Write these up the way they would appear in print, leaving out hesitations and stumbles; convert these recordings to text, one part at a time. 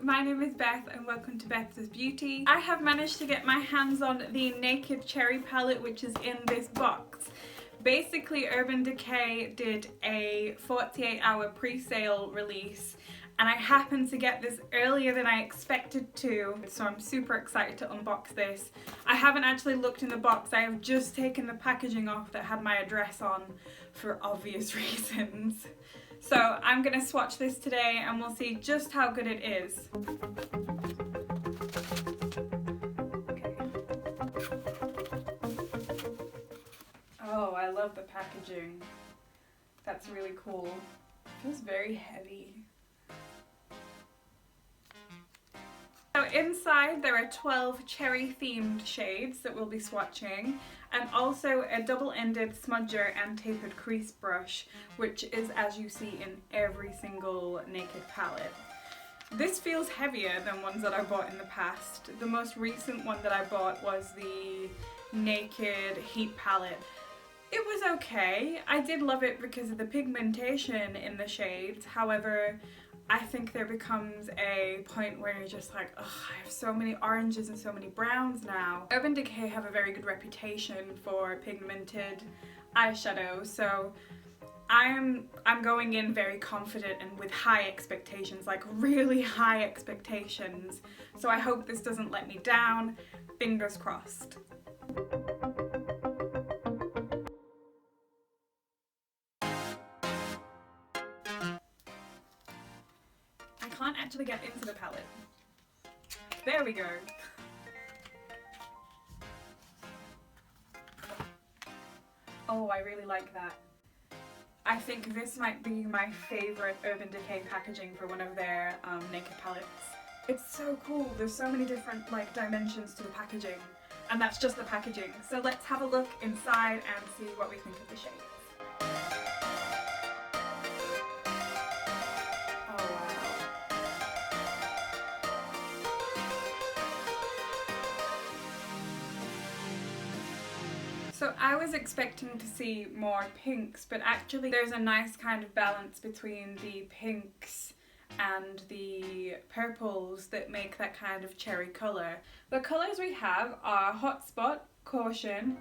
my name is Beth and welcome to Beth's Beauty. I have managed to get my hands on the Naked Cherry palette, which is in this box. Basically, Urban Decay did a 48-hour pre-sale release and I happened to get this earlier than I expected to, so I'm super excited to unbox this. I haven't actually looked in the box, I have just taken the packaging off that had my address on for obvious reasons. So I'm going to swatch this today and we'll see just how good it is. Okay. Oh, I love the packaging. That's really cool. It feels very heavy. So inside there are 12 cherry themed shades that we'll be swatching, and also a double-ended smudger and tapered crease brush, which is as you see in every single Naked palette. This feels heavier than ones that I bought in the past. The most recent one that I bought was the Naked Heat palette. It was okay. I did love it because of the pigmentation in the shades. However, I think there becomes a point where you're just like, ugh, I have so many oranges and so many browns now. Urban Decay have a very good reputation for pigmented eyeshadow, so I'm going in very confident and with high expectations, like really high expectations. So I hope this doesn't let me down. Fingers crossed. I can't actually get into the palette. There we go. Oh, I really like that. I think this might be my favourite Urban Decay packaging for one of their Naked palettes. It's so cool. There's so many different dimensions to the packaging, and that's just the packaging. So let's have a look inside and see what we think of the shades. So I was expecting to see more pinks, but actually there's a nice kind of balance between the pinks and the purples that make that kind of cherry colour. The colours we have are Hotspot, Caution,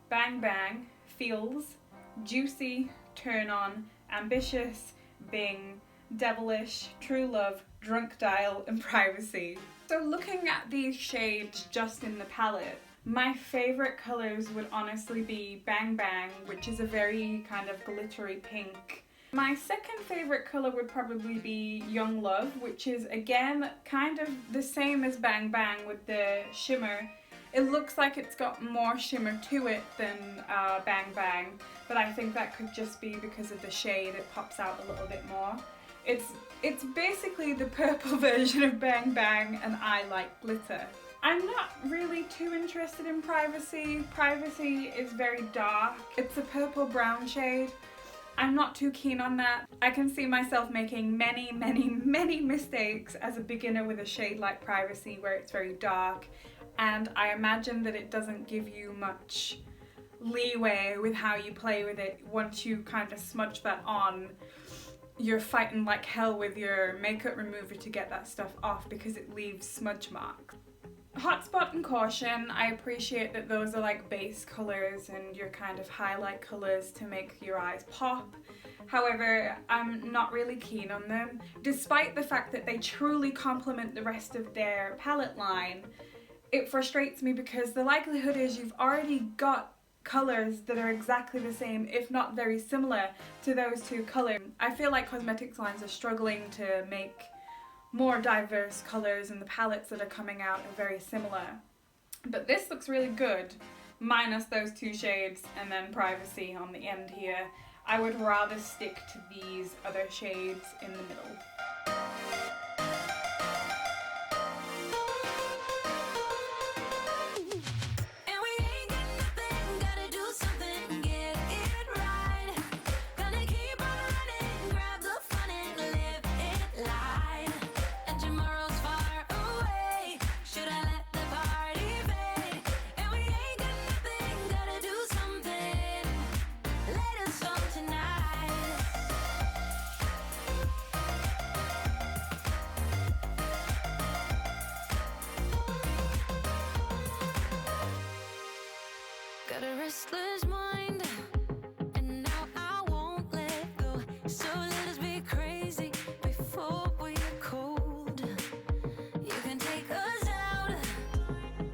Bang Bang, Feels, Juicy, Turn On, Ambitious, Bing, Devilish, True Love, Drunk Dial and Privacy. So looking at these shades just in the palette, my favourite colours would honestly be Bang Bang, which is a very kind of glittery pink. My second favourite colour would probably be Young Love, which is again kind of the same as Bang Bang with the shimmer. It looks like it's got more shimmer to it than Bang Bang, but I think that could just be because of the shade. It pops out a little bit more. It's basically the purple version of Bang Bang, and I like glitter. I'm not really too interested in Privacy. Privacy is very dark. It's a purple brown shade. I'm not too keen on that. I can see myself making many mistakes as a beginner with a shade like Privacy where it's very dark, and I imagine that it doesn't give you much leeway with how you play with it. Once you kind of smudge that on, you're fighting like hell with your makeup remover to get that stuff off because it leaves smudge marks. Hotspot and Caution, I appreciate that those are like base colours and your kind of highlight colours to make your eyes pop. However, I'm not really keen on them. Despite the fact that they truly complement the rest of their palette line, it frustrates me because the likelihood is you've already got colours that are exactly the same, if not very similar to those two colours. I feel like cosmetics lines are struggling to make more diverse colours, and the palettes that are coming out are very similar. But this looks really good, minus those two shades and then Privacy on the end here. I would rather stick to these other shades in the middle. restless mind, and now I won't let go. So let us be crazy before we are cold. You can take us out,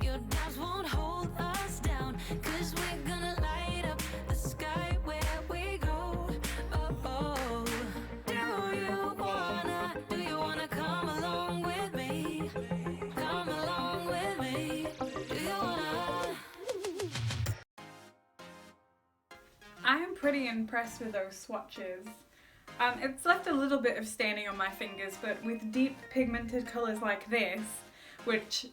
your doubts won't hold us down, 'cause we're gonna light up the sky where we go. Oh, oh. Do you wanna come along with me? Come along with me. Do you wanna? I am pretty impressed with those swatches. It's left a little bit of staining on my fingers, but with deep pigmented colours like this, which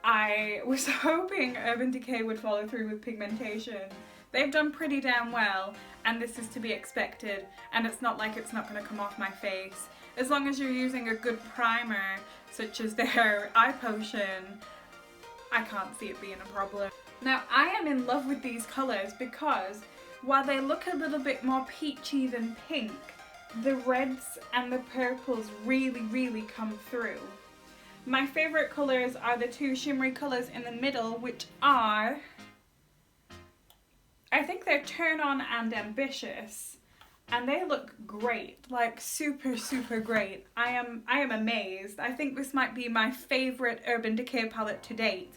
I was hoping Urban Decay would follow through with pigmentation, they've done pretty damn well, and this is to be expected, and it's not like it's not going to come off my face. As long as you're using a good primer, such as their eye potion, I can't see it being a problem. Now, I am in love with these colours because while they look a little bit more peachy than pink, the reds and the purples really come through. My favourite colours are the two shimmery colours in the middle, which are, I think they're Turn On and Ambitious, and they look great, like super great. I am amazed. I think this might be my favourite Urban Decay palette to date.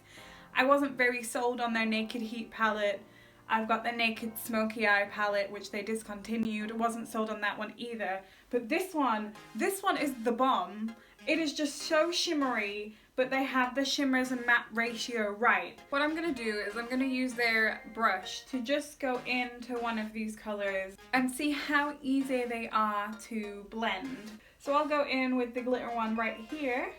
I wasn't very sold on their Naked Heat palette. I've got the Naked Smoky Eye palette, which they discontinued. I wasn't sold on that one either. But this one is the bomb. It is just so shimmery, but they have the shimmers and matte ratio right. What I'm going to do is I'm going to use their brush to just go into one of these colours and see how easy they are to blend. So I'll go in with the glitter one right here.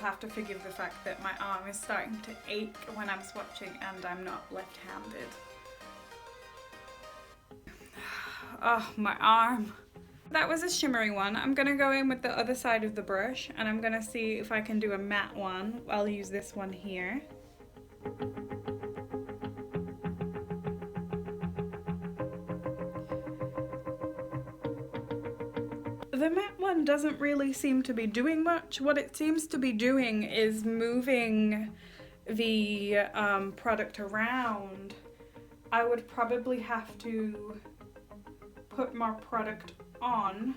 Have to forgive the fact that my arm is starting to ache when I'm swatching and I'm not left-handed. Oh, my arm. That was a shimmery one. I'm gonna go in with the other side of the brush and I'm gonna see if I can do a matte one. I'll use this one here. The matte one doesn't really seem to be doing much. What it seems to be doing is moving the product around. I would probably have to put more product on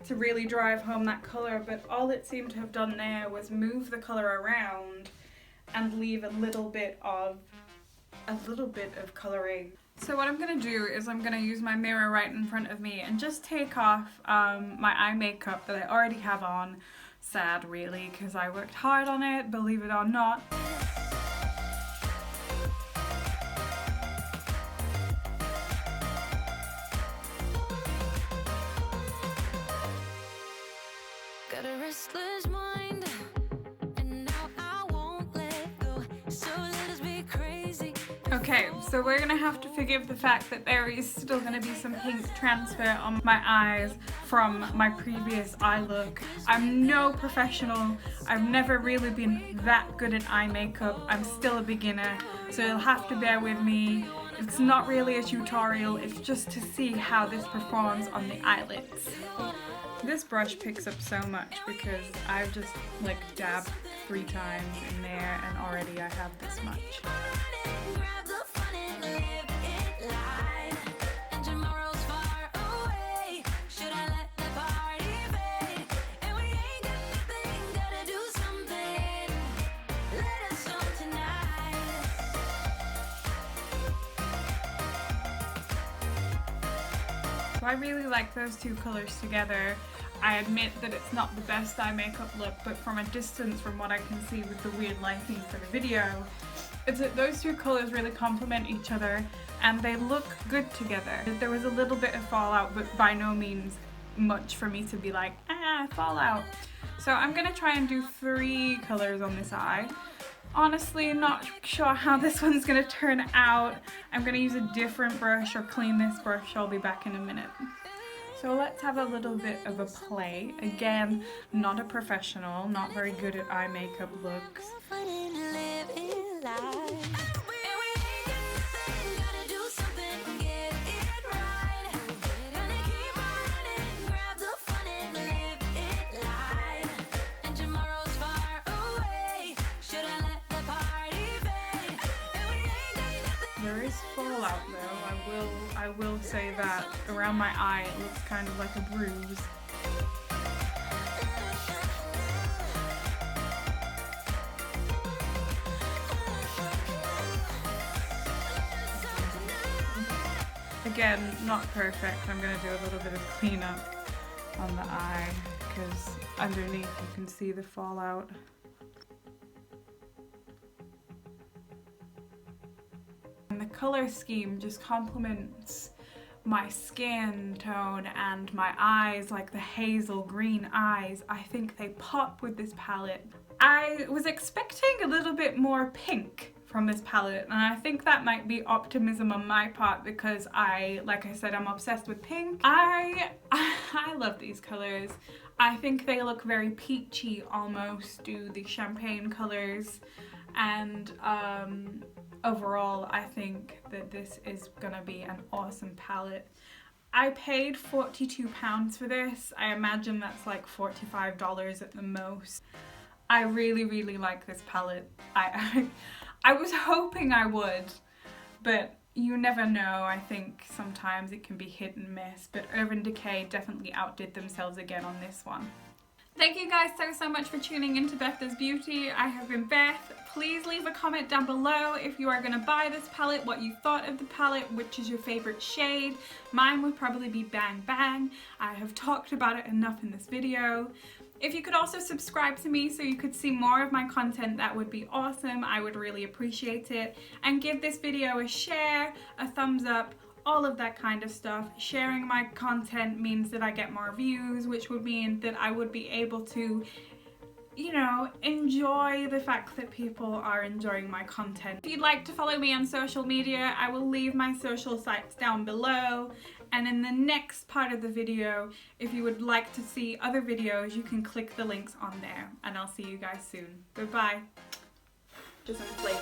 to really drive home that colour, but all it seemed to have done there was move the colour around and leave a little bit of colouring. So what I'm going to do is I'm going to use my mirror right in front of me and just take off my eye makeup that I already have on. Sad really, because I worked hard on it, believe it or not. Got a restless mind, and now I won't let go. So let us be crazy. Okay, so we're gonna have to forgive the fact that there is still gonna be some pink transfer on my eyes from my previous eye look. I'm no professional. I've never really been that good at eye makeup. I'm still a beginner, so you'll have to bear with me. It's not really a tutorial, it's just to see how this performs on the eyelids. This brush picks up so much because I've just like dabbed 3 times in there and already I have this much. So I really like those two colours together. I admit that it's not the best eye makeup look, but from a distance, from what I can see with the weird lighting for the video, it's that those two colours really complement each other and they look good together. There was a little bit of fallout, but by no means much for me to be like, fallout. So I'm going to try and do 3 colours on this eye. Honestly, I'm not sure how this one's going to turn out. I'm going to use a different brush or clean this brush. I'll be back in a minute. So let's have a little bit of a play. Again, not a professional, not very good at eye makeup looks. fallout though. I will say that around my eye it looks kind of like a bruise. Again, not perfect. I'm going to do a little bit of cleanup on the eye because underneath you can see the fallout. And the color scheme just complements my skin tone and my eyes, like the hazel green eyes. I think they pop with this palette. I was expecting a little bit more pink from this palette, and I think that might be optimism on my part because like I said, I'm obsessed with pink. I love these colors. I think they look very peachy almost, do the champagne colors, and overall I think that this is gonna be an awesome palette. I paid £42 for this. I imagine that's like $45 at the most. I really like this palette. I was hoping I would, but you never know. I think sometimes it can be hit and miss, but Urban Decay definitely outdid themselves again on this one. Thank you guys so much for tuning into Beth Does Beauty. I have been Beth. Please leave a comment down below if you are going to buy this palette, what you thought of the palette, which is your favorite shade. Mine would probably be Bang Bang. I have talked about it enough in this video. If you could also subscribe to me so you could see more of my content, that would be awesome. I would really appreciate it. And give this video a share, a thumbs up, all of that kind of stuff. Sharing my content means that I get more views, which would mean that I would be able to, you know, enjoy the fact that people are enjoying my content. If you'd like to follow me on social media, I will leave my social sites down below. And in the next part of the video, if you would like to see other videos, you can click the links on there. And I'll see you guys soon. Goodbye. Just some flake.